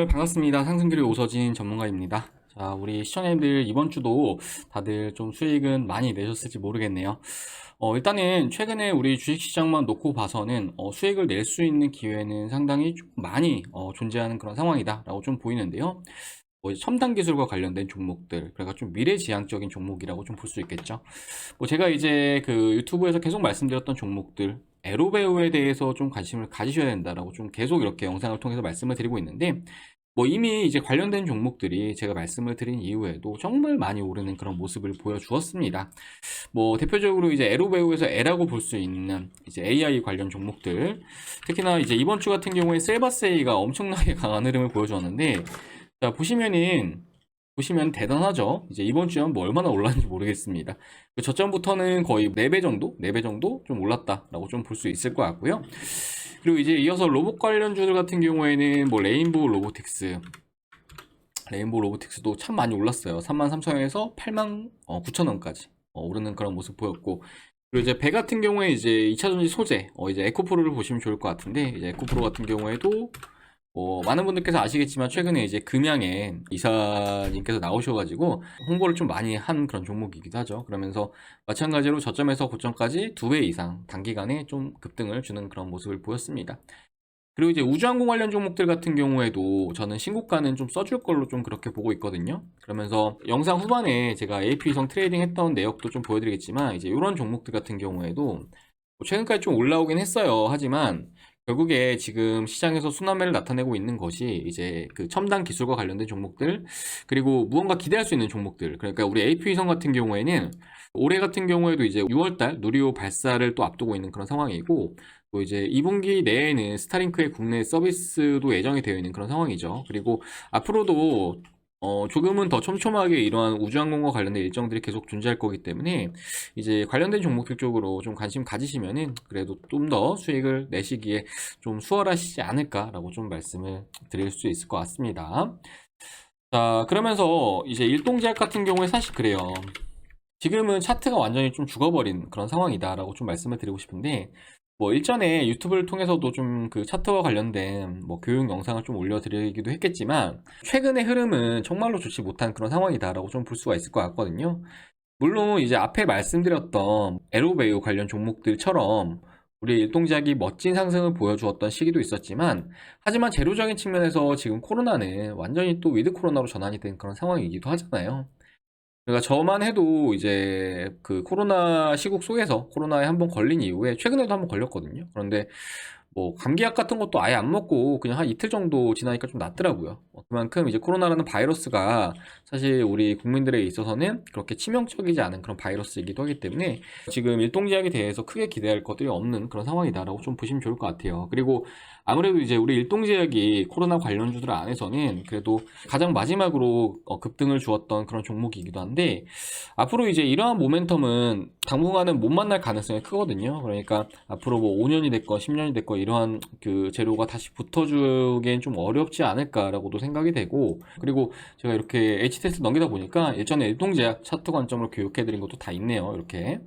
여러분들 반갑습니다. 상승들의 오서진 전문가입니다. 자, 우리 시청자님들 이번 주도 다들 좀 수익은 많이 내셨을지 모르겠네요. 일단은 최근에 우리 주식시장만 놓고 봐서는 수익을 낼 수 있는 기회는 상당히 좀 많이 존재하는 그런 상황이다 라고 좀 보이는데요. 이제 첨단 기술과 관련된 종목들, 그러니까 좀 미래지향적인 종목이라고 좀 볼 수 있겠죠. 제가 이제 그 유튜브에서 계속 말씀드렸던 종목들, 에로베우에 대해서 좀 관심을 가지셔야 된다라고 좀 계속 이렇게 영상을 통해서 말씀을 드리고 있는데, 이미 이제 관련된 종목들이 제가 말씀을 드린 이후에도 정말 많이 오르는 그런 모습을 보여주었습니다. 대표적으로 이제 에로베우에서 E라고 볼 수 있는 이제 AI 관련 종목들, 특히나 이제 이번 주 같은 경우에 셀바세이가 엄청나게 강한 흐름을 보여주었는데, 자, 보시면 대단하죠. 이제 이번 주에 뭐 얼마나 올랐는지 모르겠습니다. 그 저점부터는 거의 4배 정도 좀 올랐다라고 좀 볼 수 있을 것 같고요. 그리고 이제 이어서 로봇 관련주들 같은 경우에는 레인보우 로보틱스도 참 많이 올랐어요. 33,000원에서 89,000원까지 오르는 그런 모습 보였고, 그리고 이제 배 같은 경우에 이제 2차전지 소재, 이제 에코프로를 보시면 좋을 것 같은데, 이제 에코프로 같은 경우에도 많은 분들께서 아시겠지만 최근에 이제 금양에 이사님께서 나오셔가지고 홍보를 좀 많이 한 그런 종목이기도 하죠. 그러면서 마찬가지로 저점에서 고점까지 2배 이상 단기간에 좀 급등을 주는 그런 모습을 보였습니다. 그리고 이제 우주항공 관련 종목들 같은 경우에도 저는 신고가는 좀 써줄 걸로 좀 그렇게 보고 있거든요. 그러면서 영상 후반에 제가 AP성 트레이딩 했던 내역도 좀 보여드리겠지만, 이제 이런 종목들 같은 경우에도 최근까지 좀 올라오긴 했어요. 하지만 결국에 지금 시장에서 순환매를 나타내고 있는 것이 이제 그 첨단 기술과 관련된 종목들, 그리고 무언가 기대할 수 있는 종목들. 그러니까 우리 AP위성 같은 경우에는 올해 같은 경우에도 이제 6월달 누리호 발사를 또 앞두고 있는 그런 상황이고, 또 이제 2분기 내에는 스타링크의 국내 서비스도 예정이 되어 있는 그런 상황이죠. 그리고 앞으로도 조금은 더 촘촘하게 이러한 우주항공과 관련된 일정들이 계속 존재할 거기 때문에 이제 관련된 종목들 쪽으로 좀 관심 가지시면은 그래도 좀 더 수익을 내시기에 좀 수월하시지 않을까라고 좀 말씀을 드릴 수 있을 것 같습니다. 자, 그러면서 이제 일동제약 같은 경우에 사실 그래요. 지금은 차트가 완전히 좀 죽어버린 그런 상황이다라고 좀 말씀을 드리고 싶은데, 일전에 유튜브를 통해서도 좀 그 차트와 관련된 교육 영상을 좀 올려드리기도 했겠지만, 최근의 흐름은 정말로 좋지 못한 그런 상황이다라고 좀 볼 수가 있을 것 같거든요. 물론 이제 앞에 말씀드렸던 에로베이오 관련 종목들처럼 우리 일동작이 멋진 상승을 보여주었던 시기도 있었지만, 하지만 재료적인 측면에서 지금 코로나는 완전히 또 위드 코로나로 전환이 된 그런 상황이기도 하잖아요. 그러니까 저만 해도 이제 그 코로나 시국 속에서 코로나에 한번 걸린 이후에 최근에도 한번 걸렸거든요. 그런데 감기약 같은 것도 아예 안 먹고 그냥 한 이틀 정도 지나니까 좀 낫더라고요. 그만큼 이제 코로나라는 바이러스가 사실 우리 국민들에 있어서는 그렇게 치명적이지 않은 그런 바이러스이기도 하기 때문에 지금 일동제약에 대해서 크게 기대할 것들이 없는 그런 상황이다라고 좀 보시면 좋을 것 같아요. 그리고 아무래도 이제 우리 일동제약이 코로나 관련주들 안에서는 그래도 가장 마지막으로 급등을 주었던 그런 종목이기도 한데, 앞으로 이제 이러한 모멘텀은 당분간은 못 만날 가능성이 크거든요. 그러니까 앞으로 5년이 됐건 10년이 됐건 이러한 그 재료가 다시 붙어주기엔 좀 어렵지 않을까라고도 생각이 되고, 그리고 제가 이렇게 H테스트 넘기다 보니까 예전에 일동제약 차트 관점으로 교육해드린 것도 다 있네요. 이렇게.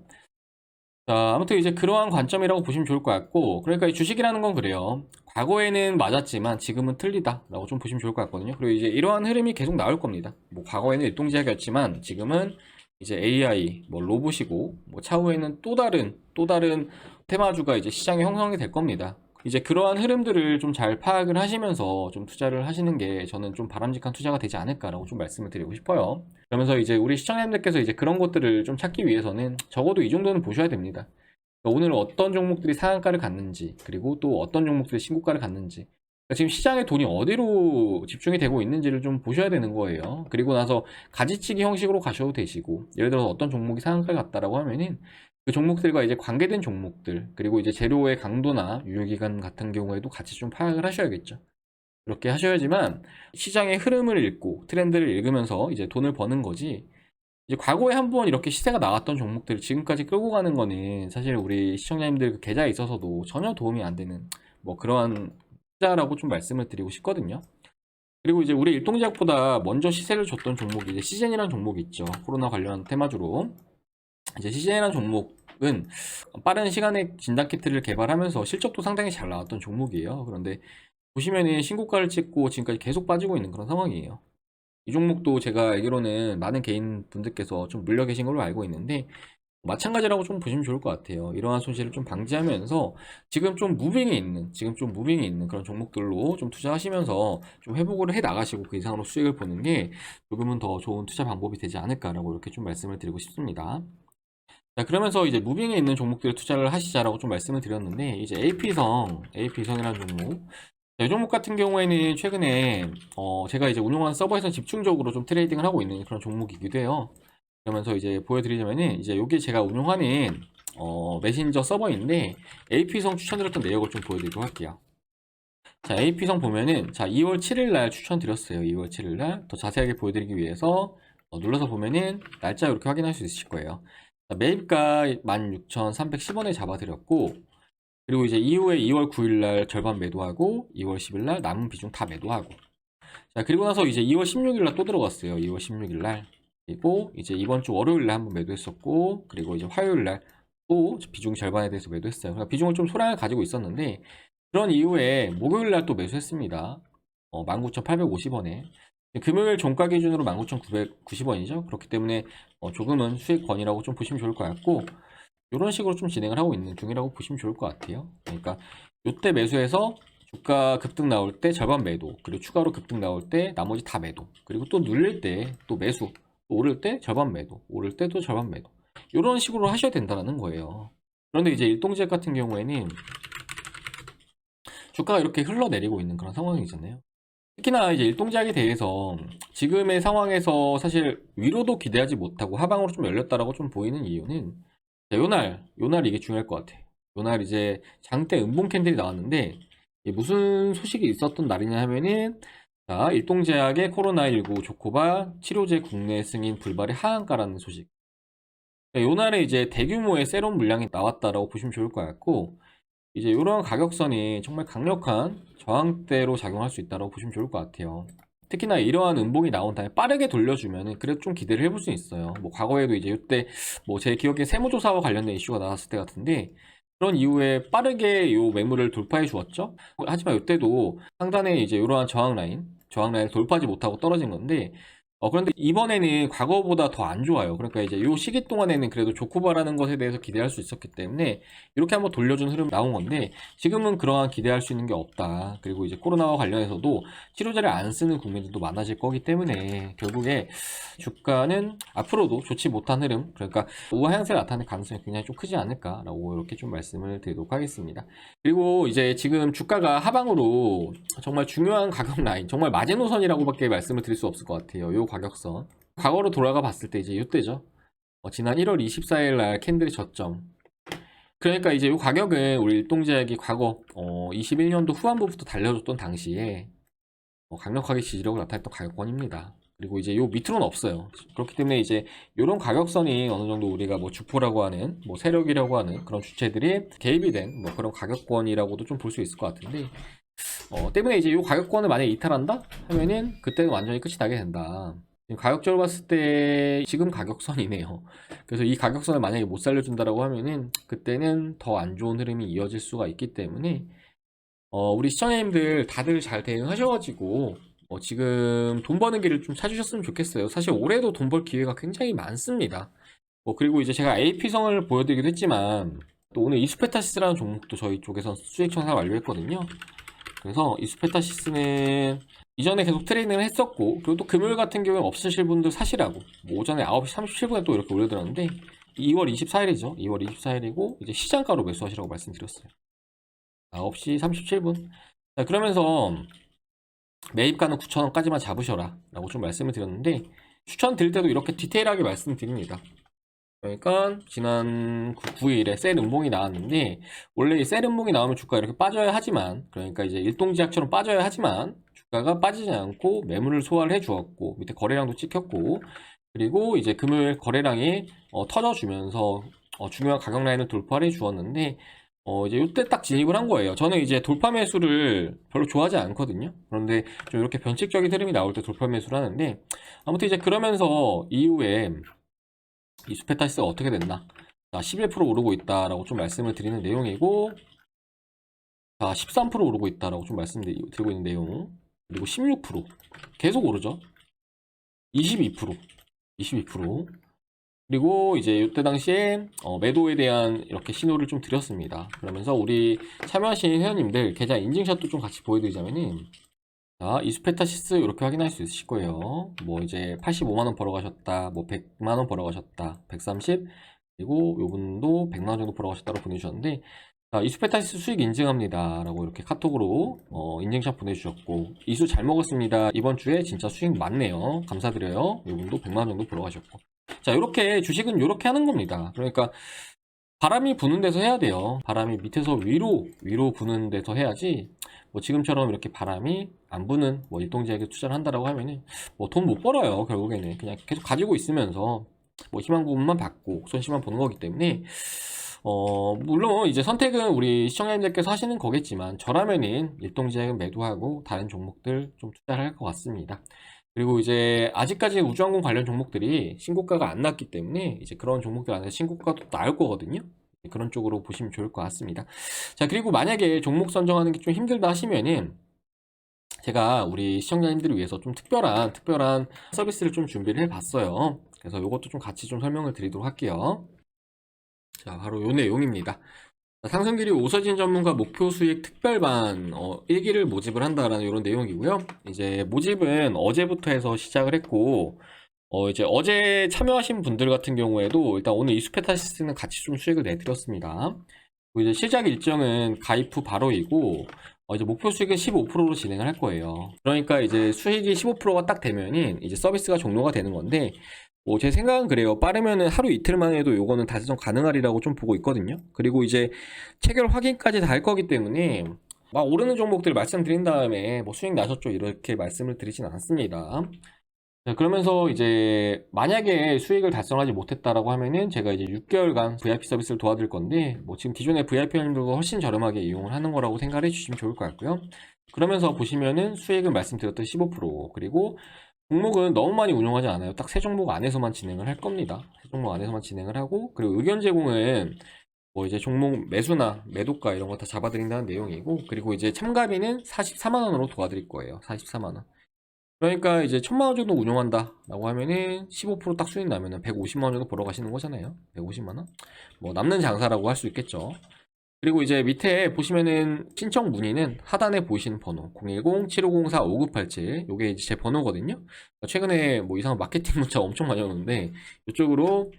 자, 아무튼 이제 그러한 관점이라고 보시면 좋을 것 같고, 그러니까 이 주식이라는 건 그래요. 과거에는 맞았지만 지금은 틀리다라고 좀 보시면 좋을 것 같거든요. 그리고 이제 이러한 흐름이 계속 나올 겁니다. 과거에는 일동제약이었지만 지금은 이제 AI, 로봇이고, 차후에는 또 다른 테마주가 이제 시장에 형성이 될 겁니다. 이제 그러한 흐름들을 좀 잘 파악을 하시면서 좀 투자를 하시는 게 저는 좀 바람직한 투자가 되지 않을까라고 좀 말씀을 드리고 싶어요. 그러면서 이제 우리 시청자님들께서 이제 그런 것들을 좀 찾기 위해서는 적어도 이 정도는 보셔야 됩니다. 그러니까 오늘 어떤 종목들이 상한가를 갔는지, 그리고 또 어떤 종목들이 신고가를 갔는지, 그러니까 지금 시장에 돈이 어디로 집중이 되고 있는지를 좀 보셔야 되는 거예요. 그리고 나서 가지치기 형식으로 가셔도 되시고, 예를 들어서 어떤 종목이 상한가를 갔다라고 하면은 그 종목들과 이제 관계된 종목들, 그리고 이제 재료의 강도나 유효기간 같은 경우에도 같이 좀 파악을 하셔야겠죠. 그렇게 하셔야지만 시장의 흐름을 읽고 트렌드를 읽으면서 이제 돈을 버는 거지, 이제 과거에 한번 이렇게 시세가 나왔던 종목들을 지금까지 끌고 가는 거는 사실 우리 시청자님들 그 계좌에 있어서도 전혀 도움이 안 되는 그러한 투자라고 좀 말씀을 드리고 싶거든요. 그리고 이제 우리 일동제약보다 먼저 시세를 줬던 종목이 이제 시젠이라는 종목이 있죠. 코로나 관련 테마주로. 이제 시젠이라는 종목은 빠른 시간에 진단키트를 개발하면서 실적도 상당히 잘 나왔던 종목이에요. 그런데 보시면은 신고가를 찍고 지금까지 계속 빠지고 있는 그런 상황이에요. 이 종목도 제가 알기로는 많은 개인 분들께서 좀 물려 계신 걸로 알고 있는데 마찬가지라고 좀 보시면 좋을 것 같아요. 이러한 손실을 좀 방지하면서 지금 좀 무빙이 있는 그런 종목들로 좀 투자하시면서 좀 회복을 해 나가시고 그 이상으로 수익을 보는 게 조금은 더 좋은 투자 방법이 되지 않을까라고 이렇게 좀 말씀을 드리고 싶습니다. 자, 그러면서 이제 무빙에 있는 종목들을 투자를 하시자라고 좀 말씀을 드렸는데, 이제 AP성이라는 종목. 자, 이 종목 같은 경우에는 최근에, 제가 이제 운영하는 서버에서 집중적으로 좀 트레이딩을 하고 있는 그런 종목이기도 해요. 그러면서 이제 보여드리자면은, 이제 여기 제가 운영하는, 메신저 서버인데, AP성 추천드렸던 내역을 좀 보여드리도록 할게요. 자, AP성 보면은, 자, 2월 7일 날 추천드렸어요. 2월 7일 날. 더 자세하게 보여드리기 위해서, 눌러서 보면은, 날짜 이렇게 확인할 수 있으실 거예요. 매입가 16,310원에 잡아드렸고, 그리고 이제 이후에 2월 9일날 절반 매도하고, 2월 10일날 남은 비중 다 매도하고. 자, 그리고 나서 이제 2월 16일날 또 들어갔어요. 2월 16일날. 그리고 이제 이번 주 월요일날 한번 매도했었고, 그리고 이제 화요일날 또 비중 절반에 대해서 매도했어요. 그러니까 비중을 좀 소량을 가지고 있었는데, 그런 이후에 목요일날 또 매수했습니다. 19,850원에. 금요일 종가 기준으로 19,990원이죠. 그렇기 때문에 조금은 수익권이라고 좀 보시면 좋을 것 같고, 이런 식으로 좀 진행을 하고 있는 중이라고 보시면 좋을 것 같아요. 그러니까 이때 매수해서 주가 급등 나올 때 절반 매도, 그리고 추가로 급등 나올 때 나머지 다 매도, 그리고 또 눌릴 때 또 매수, 또 오를 때 절반 매도, 오를 때 또 절반 매도. 이런 식으로 하셔야 된다는 거예요. 그런데 이제 일동제약 같은 경우에는 주가가 이렇게 흘러내리고 있는 그런 상황이잖아요. 특히나 이제 일동제약에 대해서 지금의 상황에서 사실 위로도 기대하지 못하고 하방으로 좀 열렸다라고 좀 보이는 이유는, 자, 요날 이게 중요할 것 같아. 요날 이제 장대 음봉 캔들이 나왔는데, 이게 무슨 소식이 있었던 날이냐 하면은, 자, 일동제약의 코로나19 조코바 치료제 국내 승인 불발의 하한가라는 소식. 요날에 이제 대규모의 세럼 물량이 나왔다라고 보시면 좋을 것 같고, 이제 이런 가격선이 정말 강력한 저항대로 작용할 수 있다고 보시면 좋을 것 같아요. 특히나 이러한 음봉이 나온 다음에 빠르게 돌려주면은 그래도 좀 기대를 해볼 수 있어요. 뭐 과거에도 이제 이때 뭐 제 기억에 세무조사와 관련된 이슈가 나왔을 때 같은데, 그런 이후에 빠르게 요 매물을 돌파해 주었죠. 하지만 이때도 상단에 이제 이러한 저항 라인을 돌파하지 못하고 떨어진 건데, 그런데 이번에는 과거보다 더 안 좋아요. 그러니까 이제 요 시기 동안에는 그래도 조코바라는 것에 대해서 기대할 수 있었기 때문에 이렇게 한번 돌려준 흐름이 나온 건데, 지금은 그러한 기대할 수 있는 게 없다. 그리고 이제 코로나와 관련해서도 치료제를 안 쓰는 국민들도 많아질 거기 때문에 결국에 주가는 앞으로도 좋지 못한 흐름, 그러니까 우하향세가 나타날 가능성이 굉장히 좀 크지 않을까라고 이렇게 좀 말씀을 드리도록 하겠습니다. 그리고 이제 지금 주가가 하방으로 정말 중요한 가격 라인, 정말 마지노선이라고밖에 말씀을 드릴 수 없을 것 같아요. 요 가격선. 과거로 돌아가 봤을 때 이제 이때죠. 지난 1월 24일 날 캔들의 저점. 그러니까 이제 이 가격은 우리 일동제약이 과거 21년도 후반부부터 달려줬던 당시에 강력하게 지지력을 나타냈던 가격권입니다. 그리고 이제 요 밑으로는 없어요. 그렇기 때문에 이제 이런 가격선이 어느 정도 우리가 뭐 주포라고 하는, 뭐 세력이라고 하는 그런 주체들이 개입이 된 뭐 그런 가격권이라고도 좀 볼 수 있을 것 같은데, 때문에 이제 이 가격권을 만약에 이탈한다 하면은 그때는 완전히 끝이 나게 된다. 가격적으로 봤을 때 지금 가격선이네요. 그래서 이 가격선을 만약에 못 살려준다라고 하면은 그때는 더 안 좋은 흐름이 이어질 수가 있기 때문에, 우리 시청자님들 다들 잘 대응하셔가지고 지금 돈 버는 길을 좀 찾으셨으면 좋겠어요. 사실 올해도 돈 벌 기회가 굉장히 많습니다. 그리고 이제 제가 AP성을 보여드리기도 했지만, 또 오늘 이수페타시스라는 종목도 저희 쪽에서 수익 청산 완료했거든요. 그래서 이수페타시스는 이전에 계속 트레이딩을 했었고, 그리고 또 금요일 같은 경우에 없으실 분들 사시라고 뭐 오전에 9시 37분에 또 이렇게 올려드렸는데, 2월 24일이죠. 2월 24일이고 이제 시장가로 매수하시라고 말씀드렸어요. 9시 37분. 자, 그러면서 매입가는 9,000원까지만 잡으셔라 라고 좀 말씀을 드렸는데, 추천드릴 때도 이렇게 디테일하게 말씀드립니다. 그러니까 지난 9일에 셀 음봉이 나왔는데, 원래 이 셀 음봉이 나오면 주가가 이렇게 빠져야 하지만, 그러니까 이제 일동지약처럼 빠져야 하지만 주가가 빠지지 않고 매물을 소화를 해 주었고, 밑에 거래량도 찍혔고, 그리고 이제 금요일 거래량이 터져주면서 중요한 가격 라인을 돌파를 해 주었는데, 이제 이때 딱 진입을 한 거예요. 저는 이제 돌파 매수를 별로 좋아하지 않거든요. 그런데 좀 이렇게 변칙적인 흐름이 나올 때 돌파 매수를 하는데, 아무튼 이제 그러면서 이후에 이 수페타시스가 어떻게 됐나? 자, 11% 오르고 있다라고 좀 말씀을 드리는 내용이고, 자, 13% 오르고 있다라고 좀 말씀드리고 있는 내용. 그리고 16% 계속 오르죠. 22%, 22%. 그리고 이제 이때 당시에 매도에 대한 이렇게 신호를 좀 드렸습니다. 그러면서 우리 참여하신 회원님들 계좌 인증샷도 좀 같이 보여드리자면은, 자, 이수페타시스 이렇게 확인할 수 있으실 거예요. 뭐 이제 85만원 벌어가셨다, 뭐 100만원 벌어가셨다, 130, 그리고 요분도 100만원 정도 벌어가셨다고 보내주셨는데, 자, 이수페타시스 수익 인증합니다 라고 이렇게 카톡으로 인증샷 보내주셨고, 이수 잘 먹었습니다, 이번 주에 진짜 수익 많네요, 감사드려요, 요분도 100만원 정도 벌어가셨고. 자, 이렇게 주식은 이렇게 하는 겁니다. 그러니까 바람이 부는 데서 해야 돼요. 바람이 밑에서 위로 부는 데서 해야지, 뭐 지금처럼 이렇게 바람이 안 부는 뭐 일동제약에 투자를 한다라고 하면은 뭐 돈 못 벌어요. 결국에는 그냥 계속 가지고 있으면서 뭐 희망 부분만 받고 손실만 보는 거기 때문에, 물론 이제 선택은 우리 시청자님들께서 하시는 거겠지만, 저라면은 일동제약은 매도하고 다른 종목들 좀 투자를 할 것 같습니다. 그리고 이제 아직까지 우주항공 관련 종목들이 신고가가 안 났기 때문에 이제 그런 종목들 안에서 신고가도 나올 거거든요. 그런 쪽으로 보시면 좋을 것 같습니다. 자, 그리고 만약에 종목 선정하는 게 좀 힘들다 하시면은, 제가 우리 시청자님들을 위해서 좀 특별한 서비스를 좀 준비를 해봤어요. 그래서 이것도 좀 같이 좀 설명을 드리도록 할게요. 자, 바로 요 내용입니다. 상승기류 오서진 전문가 목표 수익 특별반 1기를 모집을 한다라는 이런 내용이고요. 이제 모집은 어제부터 해서 시작을 했고, 이제 어제 참여하신 분들 같은 경우에도 일단 오늘 이수페타시스는 같이 좀 수익을 내드렸습니다. 그리고 이제 시작 일정은 가입 후 바로이고, 이제 목표 수익은 15%로 진행을 할 거예요. 그러니까 이제 수익이 15%가 딱 되면은 이제 서비스가 종료가 되는 건데, 제 생각은 그래요. 빠르면은 하루 이틀만 해도 요거는 달성 가능하리라고 좀 보고 있거든요. 그리고 이제 체결 확인까지 다 할 거기 때문에 막 오르는 종목들 말씀드린 다음에 뭐 수익 나셨죠, 이렇게 말씀을 드리진 않습니다. 자, 그러면서 이제 만약에 수익을 달성하지 못했다라고 하면은 제가 이제 6개월간 VIP 서비스를 도와드릴 건데, 뭐 지금 기존의 VIP 회원님들과 훨씬 저렴하게 이용을 하는 거라고 생각을 해주시면 좋을 것 같고요. 그러면서 보시면은 수익은 말씀드렸던 15%, 그리고 종목은 너무 많이 운용하지 않아요. 딱 세 종목 안에서만 진행을 할 겁니다. 세 종목 안에서만 진행을 하고, 그리고 의견 제공은 뭐 이제 종목 매수나 매도가 이런 거 다 잡아드린다는 내용이고, 그리고 이제 참가비는 44만원으로 도와드릴 거예요. 44만원. 그러니까 이제 1000만원 정도 운용한다 라고 하면은 15%딱 수익 나면은 150만원 정도 벌어 가시는 거잖아요. 150만원? 뭐 남는 장사라고 할 수 있겠죠. 그리고 이제 밑에 보시면은 신청 문의는 하단에 보이시는 번호 010-7504-5987, 요게 이제 제 번호거든요. 최근에 뭐 이상한 마케팅 문자 엄청 많이 오는데, 이쪽으로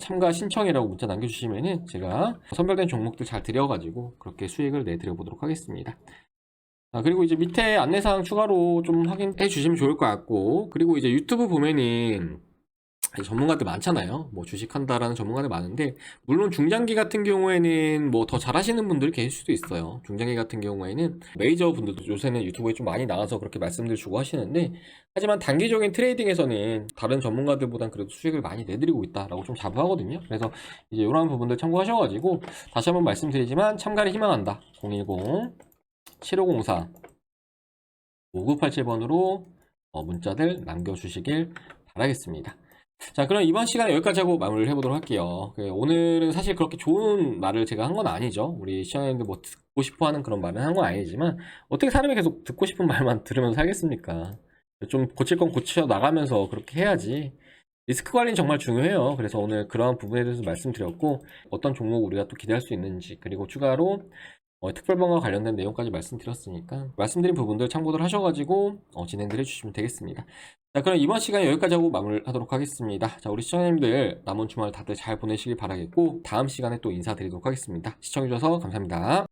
참가 신청이라고 문자 남겨주시면은 제가 선별된 종목들 잘 드려가지고 그렇게 수익을 내드려 보도록 하겠습니다. 그리고 이제 밑에 안내사항 추가로 좀 확인해 주시면 좋을 것 같고, 그리고 이제 유튜브 보면은 전문가들 많잖아요. 뭐 주식한다라는 전문가들 많은데, 물론 중장기 같은 경우에는 뭐 더 잘하시는 분들이 계실 수도 있어요. 중장기 같은 경우에는 메이저 분들도 요새는 유튜브에 좀 많이 나와서 그렇게 말씀들 주고 하시는데, 하지만 단기적인 트레이딩에서는 다른 전문가들보단 그래도 수익을 많이 내드리고 있다라고 좀 자부하거든요. 그래서 이제 이런 부분들 참고하셔가지고, 다시 한번 말씀드리지만 참가를 희망한다. 010-7504 5987번으로 문자들 남겨주시길 바라겠습니다. 자, 그럼 이번 시간에 여기까지 하고 마무리를 해보도록 할게요. 오늘은 사실 그렇게 좋은 말을 제가 한 건 아니죠. 우리 시청자님들 뭐 듣고 싶어 하는 그런 말을 한 건 아니지만, 어떻게 사람이 계속 듣고 싶은 말만 들으면서 살겠습니까? 좀 고칠 건 고쳐 나가면서 그렇게 해야지. 리스크 관리는 정말 중요해요. 그래서 오늘 그러한 부분에 대해서 말씀드렸고, 어떤 종목 우리가 또 기대할 수 있는지, 그리고 추가로 특별반과 관련된 내용까지 말씀드렸으니까 말씀드린 부분들 참고들 하셔가지고 진행들 해주시면 되겠습니다. 자, 그럼 이번 시간에 여기까지 하고 마무리하도록 하겠습니다. 자, 우리 시청자님들 남은 주말 다들 잘 보내시길 바라겠고, 다음 시간에 또 인사드리도록 하겠습니다. 시청해주셔서 감사합니다.